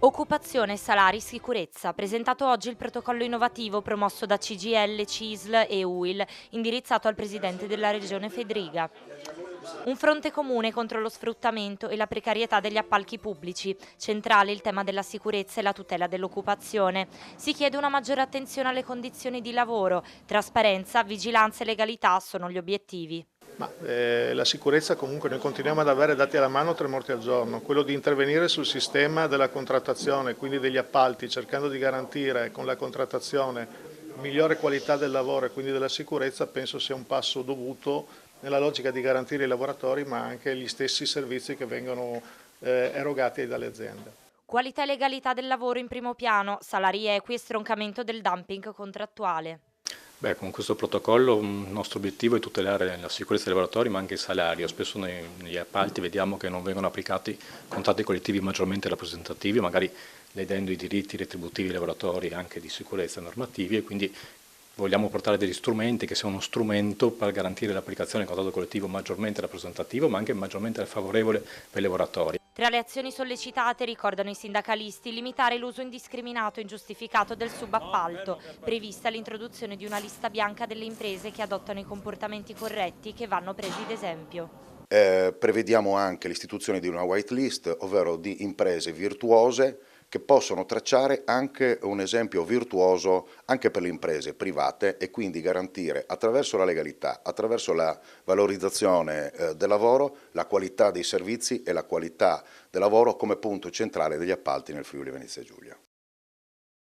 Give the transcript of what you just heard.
Occupazione, salari, sicurezza. Presentato oggi il protocollo innovativo promosso da CGIL, CISL e UIL, indirizzato al presidente della regione Fedriga. Un fronte comune contro lo sfruttamento e la precarietà degli appalti pubblici. Centrale il tema della sicurezza e la tutela dell'occupazione. Si chiede una maggiore attenzione alle condizioni di lavoro. Trasparenza, vigilanza e legalità sono gli obiettivi. La sicurezza comunque noi continuiamo ad avere dati alla mano 3 morti al giorno, quello di intervenire sul sistema della contrattazione, quindi degli appalti, cercando di garantire con la contrattazione migliore qualità del lavoro e quindi della sicurezza, penso sia un passo dovuto nella logica di garantire i lavoratori ma anche gli stessi servizi che vengono erogati dalle aziende. Qualità e legalità del lavoro in primo piano, salari equi e stroncamento del dumping contrattuale. Con questo protocollo un nostro obiettivo è tutelare la sicurezza dei lavoratori ma anche il salario. Spesso negli appalti vediamo che non vengono applicati contratti collettivi maggiormente rappresentativi, magari ledendo i diritti retributivi dei lavoratori anche di sicurezza normativi, e quindi vogliamo portare degli strumenti che siano uno strumento per garantire l'applicazione del contratto collettivo maggiormente rappresentativo ma anche maggiormente favorevole per i lavoratori. Tra le azioni sollecitate, ricordano i sindacalisti, limitare l'uso indiscriminato e ingiustificato del subappalto, prevista l'introduzione di una lista bianca delle imprese che adottano i comportamenti corretti che vanno presi d'esempio. Prevediamo anche l'istituzione di una whitelist, ovvero di imprese virtuose che possono tracciare anche un esempio virtuoso anche per le imprese private e quindi garantire attraverso la legalità, attraverso la valorizzazione del lavoro, la qualità dei servizi e la qualità del lavoro come punto centrale degli appalti nel Friuli Venezia Giulia.